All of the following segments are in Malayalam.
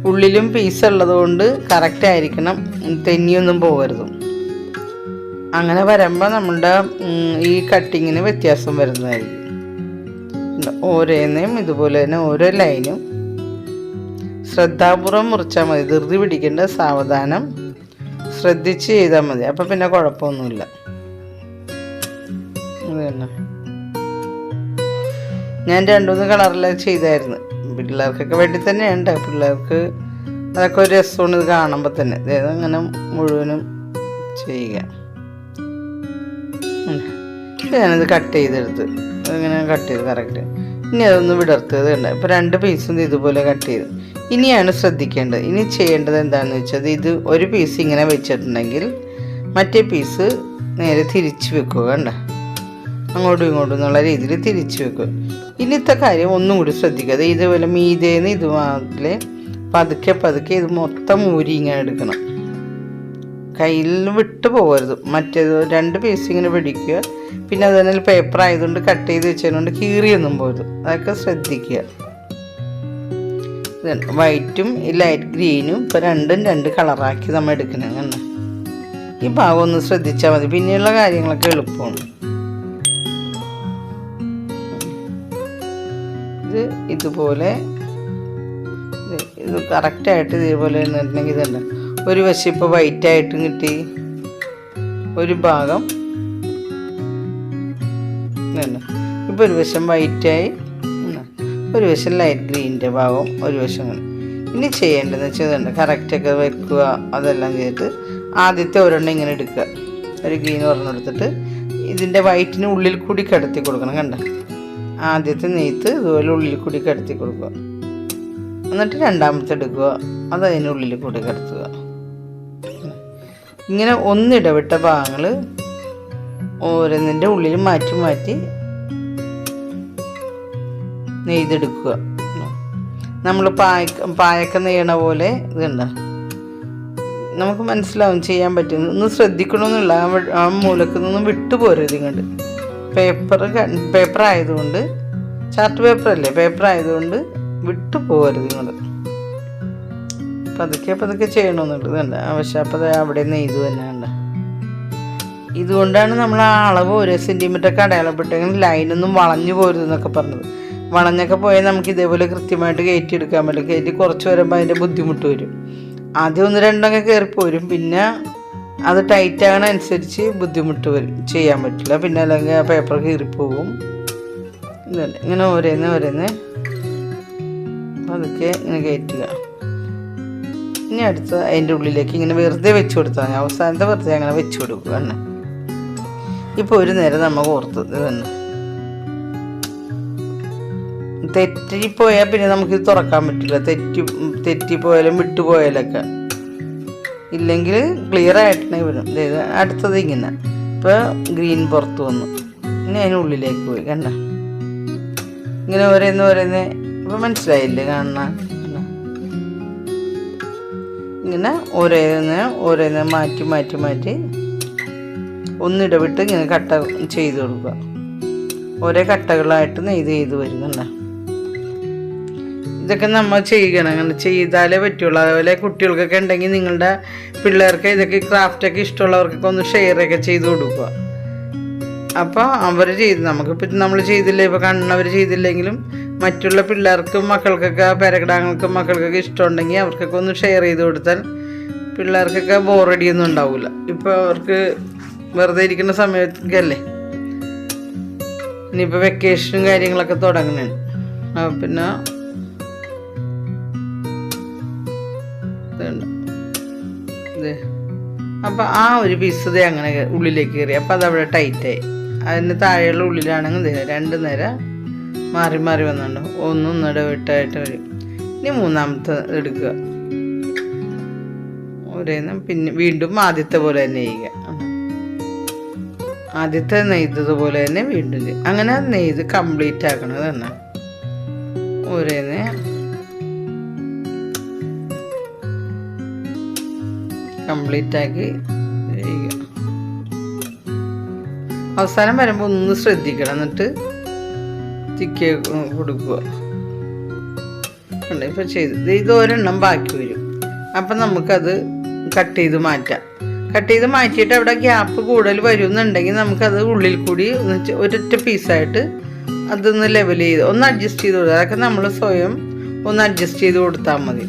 ഉള്ളിലും പീസ് ഉള്ളതുകൊണ്ട് കറക്റ്റ് ആയിരിക്കണം, തെന്നിയൊന്നും പോകരുത്. അങ്ങനെ വരുമ്പോൾ നമ്മളുടെ ഈ കട്ടിങ്ങിന് വ്യത്യാസം വരുന്നതായിരിക്കും. ഓരോന്നേയും ഇതുപോലെ തന്നെ ഓരോ ലൈനും ശ്രദ്ധാപൂർവം മുറിച്ചാൽ മതി. ധൃതി പിടിക്കേണ്ട, സാവധാനം ശ്രദ്ധിച്ച് ചെയ്താൽ മതി. അപ്പം പിന്നെ കുഴപ്പമൊന്നുമില്ല. അതന്നെ ഞാൻ 2-3 കളറിലൊക്കെ ചെയ്തായിരുന്നു. പിള്ളേർക്കൊക്കെ വേണ്ടി തന്നെയുണ്ട്. പിള്ളേർക്ക് അതൊക്കെ ഒരു രസമാണ് ഇത് കാണുമ്പോൾ തന്നെ. അതായത് അങ്ങനെ മുഴുവനും ചെയ്യുക. ഞാനത് കട്ട് ചെയ്തെടുത്ത് അങ്ങനെ കട്ട് ചെയ്ത് കറക്റ്റ്. ഇനി അതൊന്ന് വിടർത്തത് ഉണ്ട്. ഇപ്പോൾ 2 പീസും ഇതുപോലെ കട്ട് ചെയ്ത്. ഇനിയാണ് ശ്രദ്ധിക്കേണ്ടത്. ഇനി ചെയ്യേണ്ടത് എന്താണെന്ന് വെച്ചാൽ, ഇത് ഒരു പീസ് ഇങ്ങനെ വെച്ചിട്ടുണ്ടെങ്കിൽ മറ്റേ പീസ് നേരെ തിരിച്ച് വെക്കുക. കണ്ട, അങ്ങോട്ടും ഇങ്ങോട്ടും എന്നുള്ള രീതിയിൽ തിരിച്ച് വെക്കുക. ഇന്നത്തെ കാര്യം ഒന്നും കൂടി ശ്രദ്ധിക്കുക. ഇതുപോലെ മീതേന്ന് ഇതുപോലെ പതുക്കെ പതുക്കെ ഇത് മൊത്തം ഊരി ഇങ്ങനെ എടുക്കണം. കയ്യിൽ വിട്ടു പോകരുത്. മറ്റേത് 2 പീസ് ഇങ്ങനെ പിടിക്കുക. പിന്നെ അത് തന്നെ പേപ്പർ ആയതുകൊണ്ട് കട്ട് ചെയ്ത് വെച്ചതുകൊണ്ട് കീറിയൊന്നും പോകരുത്. അതൊക്കെ ശ്രദ്ധിക്കുക. വൈറ്റും ഈ ലൈറ്റ് ഗ്രീനും ഇപ്പോൾ 2 കളറാക്കി നമ്മൾ എടുക്കണം. കണ്ട, ഈ ഭാഗം ഒന്ന് ശ്രദ്ധിച്ചാൽ മതി. പിന്നെയുള്ള കാര്യങ്ങളൊക്കെ എളുപ്പമാണ്. ഇതുപോലെ ഇത് കറക്റ്റായിട്ട് ഇതേപോലെ നിന്നിട്ടുണ്ടെങ്കിൽ ഇതുണ്ട്. ഒരു വശം ഇപ്പോൾ വൈറ്റായിട്ടും കിട്ടി, ഒരു ഭാഗം ഇതുണ്ട്. ഇപ്പോൾ ഒരു വശം വൈറ്റായി, ഒരു വശം ലൈറ്റ് ഗ്രീനിൻ്റെ ഭാഗം ഒരു വശം അങ്ങനെ. ഇനി ചെയ്യേണ്ടതെന്ന് വെച്ചാൽ ഇതുണ്ട്, കറക്റ്റൊക്കെ വെക്കുക. അതെല്ലാം ചെയ്തിട്ട് ആദ്യത്തെ ഒരെണ്ണം ഇങ്ങനെ എടുക്കുക. ഒരു ഗ്രീൻ ഒരെണ്ണം എടുത്തിട്ട് ഇതിൻ്റെ വൈറ്റിന് ഉള്ളിൽ കൂടി കടത്തി കൊടുക്കണം. കണ്ട, ആദ്യത്തെ നെയ്ത്ത് ഇതുപോലെ ഉള്ളിൽ കൂടി കടത്തി കൊടുക്കുക. എന്നിട്ട് രണ്ടാമത്തെ എടുക്കുക, അത് അതിനുള്ളിൽ കൂടി കടത്തുക. ഇങ്ങനെ ഒന്നിടവിട്ട ഭാഗങ്ങൾ ഓരോന്നിൻ്റെ ഉള്ളിൽ മാറ്റി മാറ്റി നെയ്തെടുക്കുക. നമ്മൾ പായൊക്കെ നെയ്യണ പോലെ ഇതുണ്ട്, നമുക്ക് മനസ്സിലാവും, ചെയ്യാൻ പറ്റും. ഒന്ന് ശ്രദ്ധിക്കണമെന്നുള്ള ആ മൂലക്ക് നിന്നും വിട്ടുപോരരുത്. ഇങ്ങോട്ട് പേപ്പർ ആയതുകൊണ്ട്, ചാർട്ട് പേപ്പറല്ലേ, പേപ്പർ ആയതുകൊണ്ട് വിട്ടു പോകരുത്. ഇങ്ങോട്ട് പതുക്കെ പതുക്കെ ചെയ്യണമെന്നുണ്ട്. ഇതുണ്ട് ആവശ്യം. അപ്പം അവിടെ നെയ്ത് തന്നെ ഉണ്ട്. ഇതുകൊണ്ടാണ് നമ്മൾ ആ അളവ് 1 സെൻറ്റിമീറ്ററൊക്കെ അടയാളപ്പെട്ടെങ്കിൽ ലൈനൊന്നും വളഞ്ഞു പോരുതെന്നൊക്കെ പറഞ്ഞത്. വളഞ്ഞൊക്കെ പോയാൽ നമുക്ക് ഇതേപോലെ കൃത്യമായിട്ട് കയറ്റിയെടുക്കാൻ പറ്റില്ല. കയറ്റി കുറച്ച് വരുമ്പോൾ അതിൻ്റെ ബുദ്ധിമുട്ട് വരും. ആദ്യം 1-2 കയറിപ്പോരും. പിന്നെ അത് ടൈറ്റ് ആകണ അനുസരിച്ച് ബുദ്ധിമുട്ട് വരും, ചെയ്യാൻ പറ്റില്ല. പിന്നെ അല്ലെങ്കിൽ ആ പേപ്പർ കീറിപ്പോവും. ഇതുണ്ട് ഇങ്ങനെ ഓരോന്ന് അതൊക്കെ ഇങ്ങനെ കയറ്റുക. ഇനി അടുത്ത് അതിൻ്റെ ഉള്ളിലേക്ക് ഇങ്ങനെ വെറുതെ വെച്ച് കൊടുത്താൽ മതി. അവസാനത്തെ വെറുതെ അങ്ങനെ വെച്ച് കൊടുക്കുക. തന്നെ ഇപ്പോൾ ഒരു നേരം നമ്മൾ ഓർത്തത് തന്നെ തെറ്റിപ്പോയാൽ പിന്നെ നമുക്കിത് തുറക്കാൻ പറ്റില്ല. തെറ്റിപ്പോയാലും വിട്ടുപോയാലൊക്കെ ഇല്ലെങ്കിൽ ക്ലിയർ ആയിട്ടുണ്ടെങ്കിൽ വരും. അതായത് അടുത്തത് ഇങ്ങനെ ഇപ്പോൾ ഗ്രീൻ പുറത്ത് വന്നു, ഇനി അതിനുള്ളിലേക്ക് പോയി. കണ്ട, ഇങ്ങനെ ഓരോന്ന് ഇപ്പോൾ മനസ്സിലായില്ലേ കാണുന്ന? ഇങ്ങനെ ഓരോന്ന് മാറ്റി ഒന്നിടവിട്ട് ഇങ്ങനെ കട്ട ചെയ്ത് കൊടുക്കുക. ഓരോ കട്ടകളായിട്ട് നെയ്ത് ചെയ്ത് വരും. കണ്ട, ഇതൊക്കെ നമ്മൾ ചെയ്യണം. അങ്ങനെ ചെയ്താലേ പറ്റുള്ളൂ. അതുപോലെ കുട്ടികൾക്കൊക്കെ ഉണ്ടെങ്കിൽ നിങ്ങളുടെ പിള്ളേർക്ക് ഇതൊക്കെ ക്രാഫ്റ്റൊക്കെ ഇഷ്ടമുള്ളവർക്കൊക്കെ ഒന്ന് ഷെയറൊക്കെ ചെയ്ത് കൊടുക്കുക. അപ്പോൾ അവർ ചെയ്ത്, നമുക്കിപ്പോൾ നമ്മൾ ചെയ്തില്ല, ഇപ്പോൾ കണ്ണവർ ചെയ്തില്ലെങ്കിലും മറ്റുള്ള പിള്ളേർക്കും മക്കൾക്കൊക്കെ പേരക്കിടാങ്ങൾക്കും മക്കൾക്കൊക്കെ ഇഷ്ടമുണ്ടെങ്കിൽ അവർക്കൊക്കെ ഒന്ന് ഷെയർ ചെയ്ത് കൊടുത്താൽ പിള്ളേർക്കൊക്കെ ബോറടിയൊന്നും ഉണ്ടാവില്ല. ഇപ്പോൾ അവർക്ക് വെറുതെ ഇരിക്കുന്ന സമയത്തൊക്കെയല്ലേ, ഇനിയിപ്പോൾ വെക്കേഷനും കാര്യങ്ങളൊക്കെ തുടങ്ങുന്നതാണ്. പിന്നെ അപ്പം ആ ഒരു പീസ് അങ്ങനെ ഉള്ളിലേക്ക് കയറി. അപ്പം അതവിടെ ടൈറ്റായി. അതിന് താഴെയുള്ള ഉള്ളിലാണെങ്കിൽ 2 നേരം മാറി മാറി വന്നുണ്ട്. ഒന്നിടവിട്ടായിട്ട് വരും. ഇനി 3ാമത്തെ എടുക്കുക. പിന്നെ വീണ്ടും ആദ്യത്തെ പോലെ തന്നെ ചെയ്യുക. ആദ്യത്തെ നെയ്തതുപോലെ തന്നെ വീണ്ടും ചെയ്യും. അങ്ങനെ നെയ്ത് കംപ്ലീറ്റ് ആക്കണത് തന്നെ. ഓരോന്ന് കംപ്ലീറ്റ് ആക്കി ചെയ്യുക. അവസാനം വരുമ്പോൾ ഒന്ന് ശ്രദ്ധിക്കണം. എന്നിട്ട് തിക്കി കൊടുക്കുക. ഉണ്ട്. ഇപ്പോൾ ചെയ്ത് ഇത് ഒരെണ്ണം ബാക്കി വരും. അപ്പം നമുക്കത് കട്ട് ചെയ്ത് മാറ്റാം. കട്ട് ചെയ്ത് മാറ്റിയിട്ട് അവിടെ ഗ്യാപ്പ് കൂടുതൽ വരുമെന്നുണ്ടെങ്കിൽ നമുക്കത് ഉള്ളിൽ കൂടി ഒരൊറ്റ പീസായിട്ട് അതൊന്ന് ലെവൽ ചെയ്ത് ഒന്ന് അഡ്ജസ്റ്റ് ചെയ്ത് കൊടുക്കുക. അതൊക്കെ നമ്മൾ സ്വയം ഒന്ന് അഡ്ജസ്റ്റ് ചെയ്ത് കൊടുത്താൽ മതി.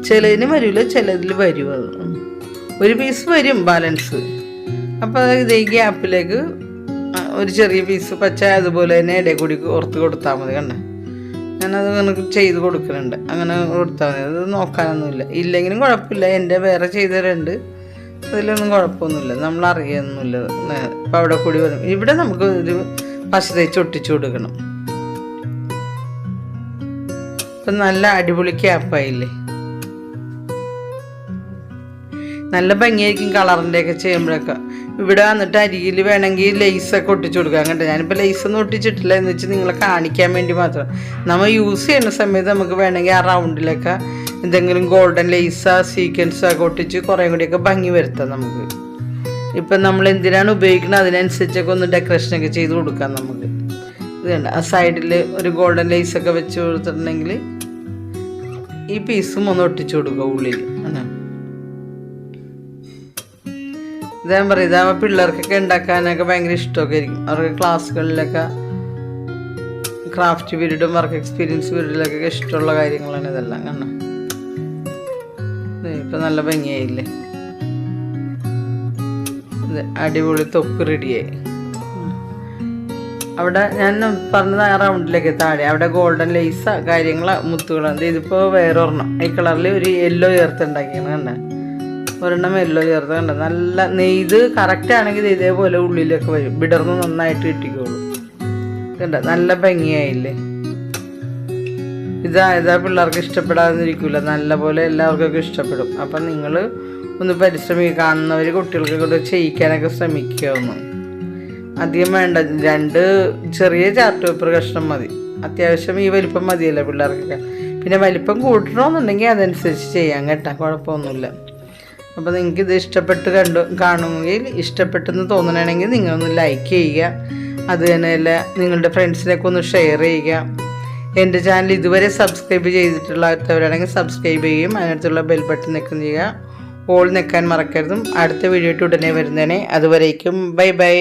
ചിലതിന് വരില്ല, ചിലതിൽ വരും. അത് ഒരു പീസ് വരും ബാലൻസ്. അപ്പോൾ ഇത് ഈ ഗ്യാപ്പിലേക്ക് ഒരു ചെറിയ പീസ് പച്ച അതുപോലെ തന്നെ ഇടയിൽ കൂടി ഓർത്ത് കൊടുത്താൽ മതി. കണ്ട ഞാനത് അങ്ങനെ ചെയ്ത് കൊടുക്കുന്നുണ്ട്. അങ്ങനെ കൊടുത്താൽ മതി. അത് നോക്കാനൊന്നുമില്ല. ഇല്ലെങ്കിലും കുഴപ്പമില്ല. എൻ്റെ വേറെ ചെയ്തവരുണ്ട്, അതിലൊന്നും കുഴപ്പമൊന്നുമില്ല. നമ്മൾ അറിയൊന്നുമില്ല. ഇപ്പം അവിടെ കൂടി വരും. ഇവിടെ നമുക്ക് ഒരു പശ തേച്ച് ഒട്ടിച്ചു കൊടുക്കണം. ഇപ്പം നല്ല അടിപൊളി ക്യാപ്പായില്ലേ. നല്ല ഭംഗിയായിരിക്കും കളറിൻ്റെയൊക്കെ ചെയ്യുമ്പോഴൊക്കെ. ഇവിടെ വന്നിട്ട് അരികിൽ വേണമെങ്കിൽ ലേസൊക്കെ ഒട്ടിച്ചു കൊടുക്കാം. കണ്ടോ ഞാനിപ്പോൾ ലേസൊന്നും ഒട്ടിച്ചിട്ടില്ല എന്ന് വെച്ച് നിങ്ങളെ കാണിക്കാൻ വേണ്ടി മാത്രം. നമ്മൾ യൂസ് ചെയ്യുന്ന സമയത്ത് നമുക്ക് വേണമെങ്കിൽ ആ റൗണ്ടിലൊക്കെ എന്തെങ്കിലും ഗോൾഡൻ ലേസോ സീക്വൻസോ ഒക്കെ ഒട്ടിച്ച് കുറേ കൂടിയൊക്കെ ഭംഗി വരുത്താം നമുക്ക്. ഇപ്പം നമ്മൾ എന്തിനാണ് ഉപയോഗിക്കുന്നത് അതിനനുസരിച്ചൊക്കെ ഒന്ന് ഡെക്കറേഷനൊക്കെ ചെയ്ത് കൊടുക്കാം നമുക്ക്. ഇത് കണ്ട ആ സൈഡിൽ ഒരു ഗോൾഡൻ ലേസൊക്കെ വെച്ച് കൊടുത്തിട്ടുണ്ടെങ്കിൽ ഈ പീസും ഒന്ന് ഒട്ടിച്ചു കൊടുക്കുക ഉള്ളിൽ. ഇത് ഞാൻ പറയും, ഇതാകുമ്പോൾ പിള്ളേർക്കൊക്കെ ഉണ്ടാക്കാനൊക്കെ ഭയങ്കര ഇഷ്ടമൊക്കെ ആയിരിക്കും. അവർക്ക് ക്ലാസ്സുകളിലൊക്കെ ക്രാഫ്റ്റ് പീരീഡും വർക്ക് എക്സ്പീരിയൻസ് പീരീഡിലൊക്കെ ഇഷ്ടമുള്ള കാര്യങ്ങളാണ് ഇതെല്ലാം. കാരണം ഇപ്പം നല്ല ഭംഗിയായില്ലേ. ഇത് അടിപൊളി തൊപ്പ് റെഡിയായി. അവിടെ ഞാൻ പറഞ്ഞത് ആ റൗണ്ടിലേക്ക് താഴെ അവിടെ ഗോൾഡൻ ലേസ കാര്യങ്ങൾ മുത്തുകളാണ്. ഇതിപ്പോൾ വേറെ ഒരെണ്ണം ഈ കളറിൽ ഒരു യെല്ലോ ചേർത്ത് ഉണ്ടാക്കിയാണ്. കണ്ടേ ഒരെണ്ണം യെല്ലോ ചേർത്ത് കണ്ട നല്ല നെയ്ത് കറക്റ്റ് ആണെങ്കിൽ ഇതേപോലെ ഉള്ളിലൊക്കെ വരും. വിടർന്ന് നന്നായിട്ട് കിട്ടിക്കോളും. കണ്ട നല്ല ഭംഗിയായില്ലേ. ഇതാ പിള്ളേർക്ക് ഇഷ്ടപ്പെടാതിരിക്കില്ല. നല്ല പോലെ എല്ലാവർക്കൊക്കെ ഇഷ്ടപ്പെടും. അപ്പം നിങ്ങൾ ഒന്ന് പരിശ്രമിക്കുക. കാണുന്നവർ കുട്ടികൾക്ക് കൂടെ ചെയ്യിക്കാനൊക്കെ ശ്രമിക്കുക. ഒന്ന് അധികം വേണ്ട, 2 ചെറിയ ചാർട്ട് പേപ്പർ കഷ്ണം മതി. അത്യാവശ്യം ഈ വലിപ്പം മതിയല്ലോ പിള്ളേർക്കൊക്കെ. പിന്നെ വലിപ്പം കൂട്ടണമെന്നുണ്ടെങ്കിൽ അതനുസരിച്ച് ചെയ്യാം കേട്ടോ, കുഴപ്പമൊന്നുമില്ല. അപ്പോൾ നിങ്ങൾക്ക് ഇത് ഇഷ്ടപ്പെട്ട് കാണുമെങ്കിൽ ഇഷ്ടപ്പെട്ടെന്ന് തോന്നണമെങ്കിൽ നിങ്ങളൊന്ന് ലൈക്ക് ചെയ്യുക. അത് തന്നെയല്ല നിങ്ങളുടെ ഫ്രണ്ട്സിനൊക്കെ ഒന്ന് ഷെയർ ചെയ്യുക. എൻ്റെ ചാനൽ ഇതുവരെ സബ്സ്ക്രൈബ് ചെയ്തിട്ടുള്ളവരാണെങ്കിൽ സബ്സ്ക്രൈബ് ചെയ്യും. അതിനടുത്തുള്ള ബെൽ ബട്ടൺ നിൽക്കുകയും ചെയ്യുക. ഓൾ നിൽക്കാൻ മറക്കരുതും. അടുത്ത വീഡിയോ ഉടനെ വരുന്നതിനെ. അതുവരേക്കും ബൈ ബൈ.